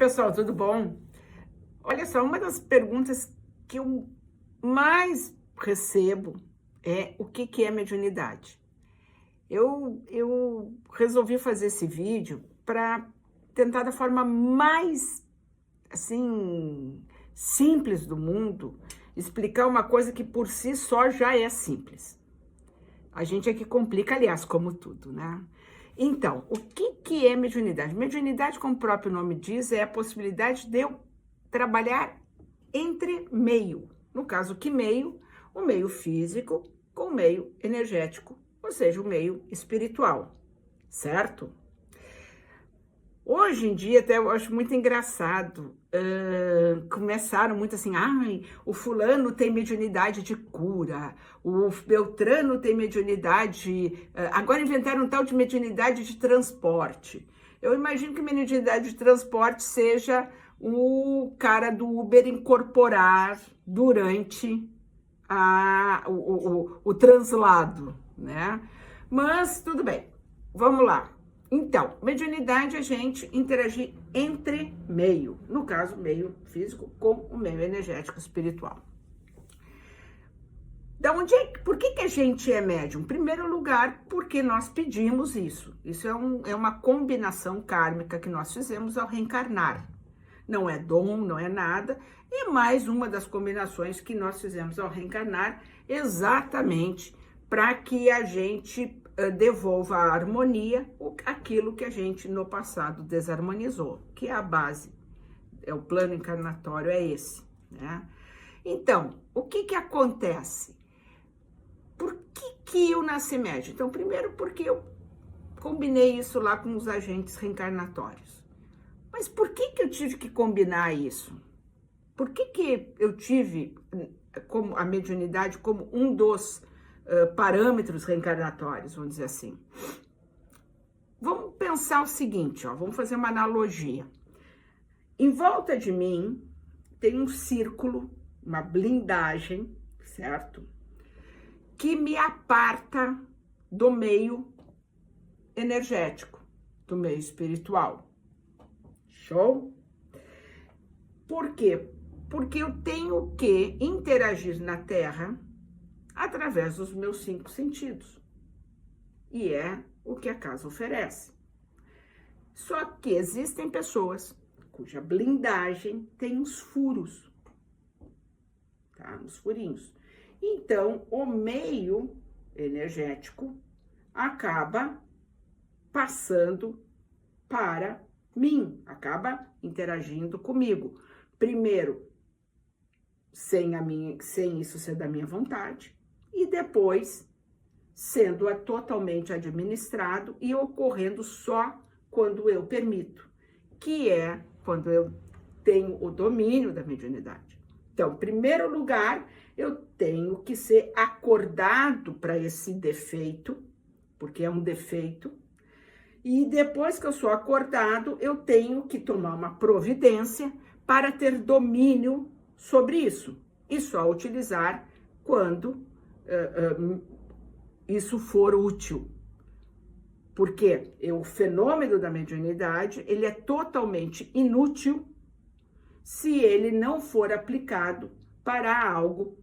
pessoal, tudo bom? Olha só, uma das perguntas que eu mais recebo é o que é mediunidade. Eu resolvi fazer esse vídeo para tentar da forma mais, assim, simples do mundo, explicar uma coisa que por si só já é simples. A gente é que complica, aliás, como tudo, né? Então, o que é mediunidade? Mediunidade, como o próprio nome diz, é a possibilidade de eu trabalhar entre meio. No caso, que meio? O meio físico com o meio energético, ou seja, o meio espiritual, certo? Hoje em dia, até eu acho muito engraçado, começaram muito assim, ai, o fulano tem mediunidade de cura, o Beltrano tem mediunidade, agora inventaram um tal de mediunidade de transporte. Eu imagino que mediunidade de transporte seja o cara do Uber incorporar durante o translado, né? Mas tudo bem, vamos lá. Então, mediunidade é a gente interagir entre meio, no caso, meio físico com o meio energético espiritual. Por que a gente é médium? Em primeiro lugar, porque nós pedimos isso. Isso é uma combinação kármica que nós fizemos ao reencarnar. Não é dom, não é nada. E mais uma das combinações que nós fizemos ao reencarnar, exatamente para que a gente devolva a harmonia, aquilo que a gente no passado desarmonizou, que é a base, é o plano encarnatório, é esse, né? Então, o que acontece? Por que eu nasci médium? Então, primeiro porque eu combinei isso lá com os agentes reencarnatórios. Mas por que eu tive que combinar isso? Por que eu tive como a mediunidade como um dos parâmetros reencarnatórios, vamos dizer assim? Vamos pensar o seguinte, ó, vamos fazer uma analogia. Em volta de mim tem um círculo, uma blindagem, certo? Que me aparta do meio energético, do meio espiritual. Show? Por quê? Porque eu tenho que interagir na Terra através dos meus 5 sentidos. E é o que a casa oferece. Só que existem pessoas cuja blindagem tem os furos, tá? Os furinhos. Então, o meio energético acaba passando para mim, acaba interagindo comigo. Primeiro, sem isso ser da minha vontade, e depois sendo totalmente administrado e ocorrendo só quando eu permito, que é quando eu tenho o domínio da mediunidade. Então, em primeiro lugar, eu tenho que ser acordado para esse defeito, porque é um defeito, e depois que eu sou acordado, eu tenho que tomar uma providência para ter domínio sobre isso, e só utilizar quando isso for útil. Porque o fenômeno da mediunidade, ele é totalmente inútil se ele não for aplicado para algo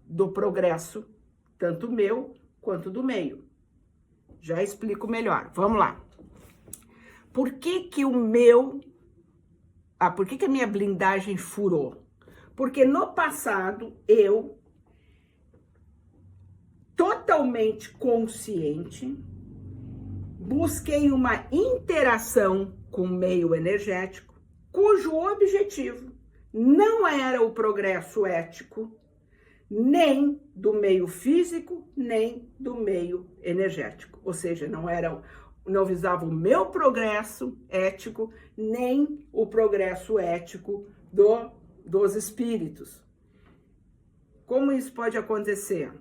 do progresso, tanto meu quanto do meio. Já explico melhor. Vamos lá. Por que a minha blindagem furou? Porque no passado eu, totalmente consciente, busquei uma interação com o meio energético, cujo objetivo não era o progresso ético, nem do meio físico, nem do meio energético. Ou seja, não visava o meu progresso ético, nem o progresso ético dos espíritos. Como isso pode acontecer?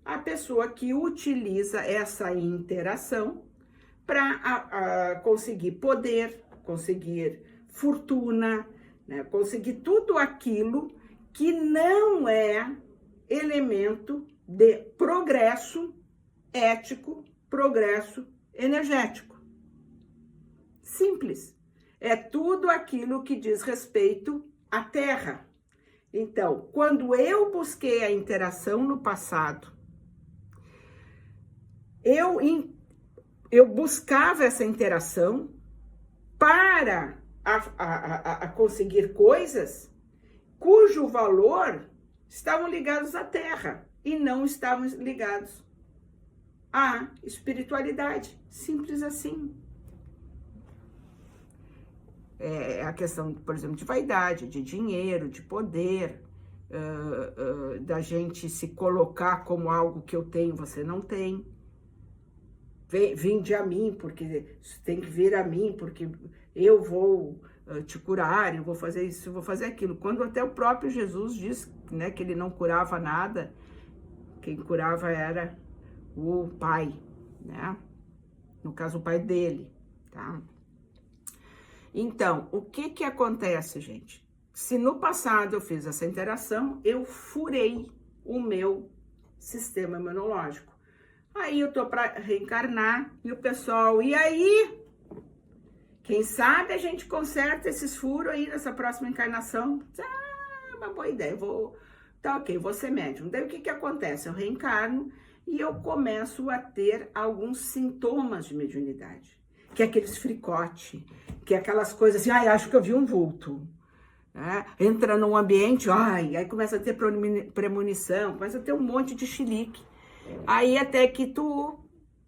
A pessoa que utiliza essa interação para conseguir poder, conseguir fortuna, né? Conseguir tudo aquilo que não é elemento de progresso ético, progresso energético. Simples. é tudo aquilo que diz respeito à Terra. Então, quando eu busquei a interação no passado, eu buscava essa interação para conseguir coisas cujo valor estavam ligados à Terra e não estavam ligados à espiritualidade. Simples assim. É a questão, por exemplo, de vaidade, de dinheiro, de poder, da gente se colocar como algo que eu tenho, você não tem. Vinde a mim, porque tem que vir a mim, porque eu vou te curar, eu vou fazer isso, eu vou fazer aquilo. Quando até o próprio Jesus diz, né, que ele não curava nada, quem curava era o Pai, né? No caso, o Pai dele, tá? Então, o que acontece, gente? Se no passado eu fiz essa interação, eu furei o meu sistema imunológico. Aí eu tô para reencarnar e o pessoal, e aí? Quem sabe a gente conserta esses furos aí nessa próxima encarnação? Uma boa ideia, tá ok, vou ser médium. Daí o que acontece? Eu reencarno e eu começo a ter alguns sintomas de mediunidade, que é aqueles fricote, que é aquelas coisas assim, acho que eu vi um vulto. Entra num ambiente, aí começa a ter premonição, começa a ter um monte de chilique. Aí até que tu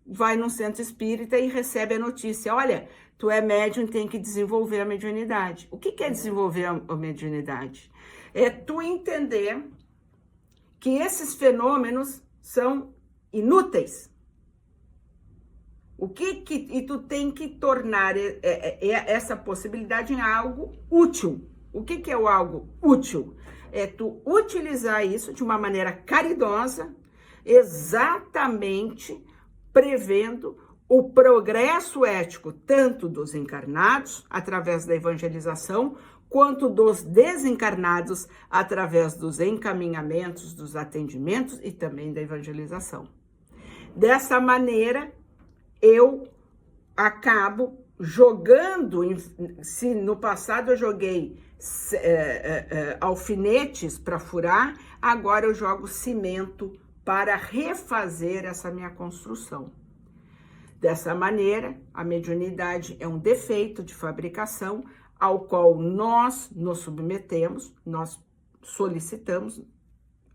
vai num centro espírita e recebe a notícia, olha, tu é médium, tem que desenvolver a mediunidade. O que é desenvolver a mediunidade? É tu entender que esses fenômenos são inúteis. E tu tem que tornar essa possibilidade em algo útil. O que é o algo útil? É tu utilizar isso de uma maneira caridosa, exatamente prevendo o progresso ético tanto dos encarnados, através da evangelização, quanto dos desencarnados, através dos encaminhamentos, dos atendimentos e também da evangelização. Dessa maneira, eu acabo jogando, se no passado eu joguei alfinetes para furar, agora eu jogo cimento para refazer essa minha construção. Dessa maneira, a mediunidade é um defeito de fabricação ao qual nós nos submetemos, nós solicitamos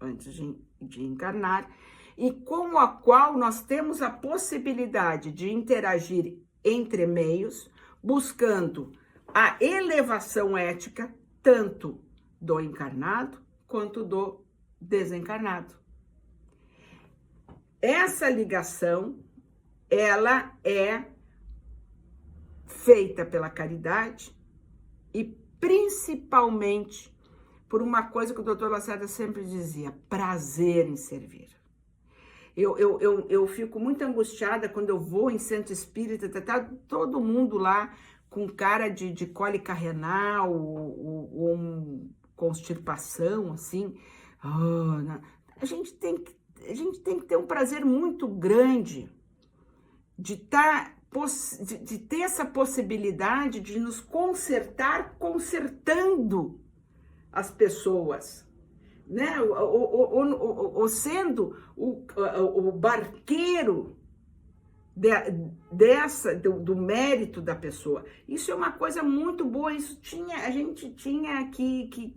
antes de encarnar, e com a qual nós temos a possibilidade de interagir entre meios, buscando a elevação ética tanto do encarnado quanto do desencarnado. Essa ligação, ela é feita pela caridade e principalmente por uma coisa que o Dr. Lacerda sempre dizia, prazer em servir. Eu fico muito angustiada quando eu vou em centro espírita, tá todo mundo lá com cara de cólica renal ou constipação, assim. A gente tem que ter um prazer muito grande de ter essa possibilidade de nos consertar consertando as pessoas, né? Ou sendo o barqueiro do mérito da pessoa. Isso é uma coisa muito boa, a gente tinha que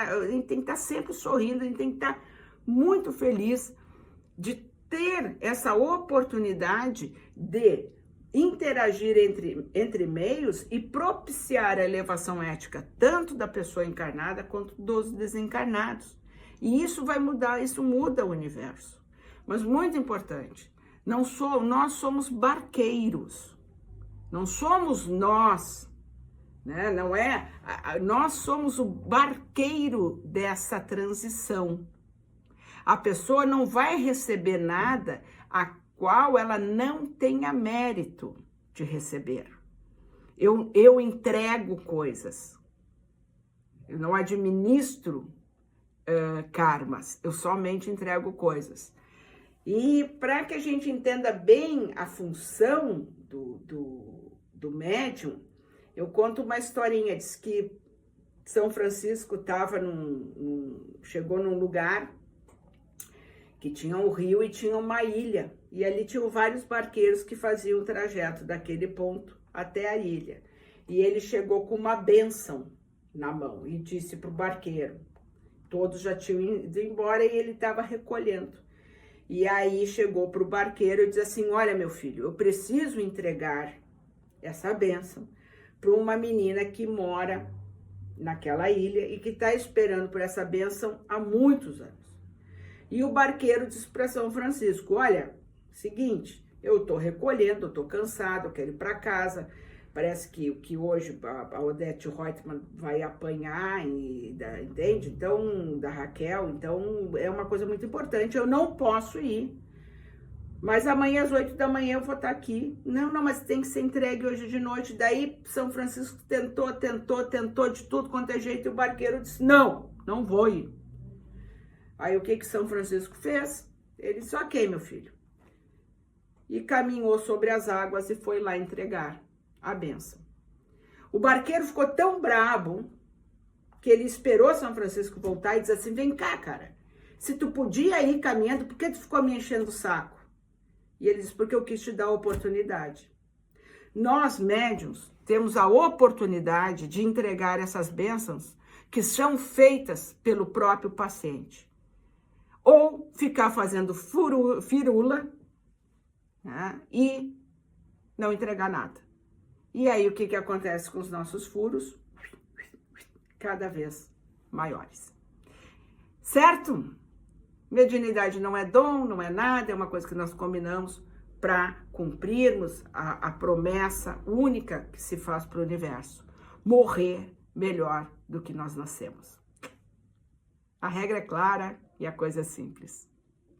a gente tem que estar sempre sorrindo, a gente tem que estar muito feliz de ter essa oportunidade de interagir entre meios e propiciar a elevação ética tanto da pessoa encarnada quanto dos desencarnados. E isso vai mudar, isso muda o universo. Mas muito importante, nós somos barqueiros, não somos nós, né? Não é, nós somos o barqueiro dessa transição. A pessoa não vai receber nada a qual ela não tenha mérito de receber. Eu entrego coisas, eu não administro karmas, eu somente entrego coisas. E para que a gente entenda bem a função do médium, Eu conto uma historinha, diz que São Francisco chegou num lugar que tinha um rio e tinha uma ilha, e ali tinham vários barqueiros que faziam o trajeto daquele ponto até a ilha. E ele chegou com uma bênção na mão e disse para o barqueiro, todos já tinham ido embora e ele estava recolhendo. E aí chegou para o barqueiro e disse assim, olha meu filho, eu preciso entregar essa bênção para uma menina que mora naquela ilha e que está esperando por essa bênção há muitos anos. E o barqueiro disse para São Francisco, olha, seguinte, eu estou recolhendo, eu estou cansado, eu quero ir para casa, parece que hoje a Odete Reutemann vai apanhar, entende? Então, da Raquel, então é uma coisa muito importante, eu não posso ir, mas amanhã às 8 da manhã eu vou estar aqui. Não, mas tem que ser entregue hoje de noite. Daí São Francisco tentou de tudo quanto é jeito, e o barqueiro disse, não vou ir. Aí o que São Francisco fez? Ele disse, ok, meu filho. E caminhou sobre as águas e foi lá entregar a bênção. O barqueiro ficou tão brabo que ele esperou São Francisco voltar e disse assim, vem cá, cara, se tu podia ir caminhando, por que tu ficou me enchendo o saco? E ele disse, porque eu quis te dar a oportunidade. Nós, médiuns, temos a oportunidade de entregar essas bênçãos que são feitas pelo próprio paciente. Ou ficar fazendo firula, né, e não entregar nada. E aí o que acontece com os nossos furos? Cada vez maiores. Certo? Mediunidade não é dom, não é nada, é uma coisa que nós combinamos para cumprirmos a promessa única que se faz para o universo. Morrer melhor do que nós nascemos. A regra é clara e a coisa é simples.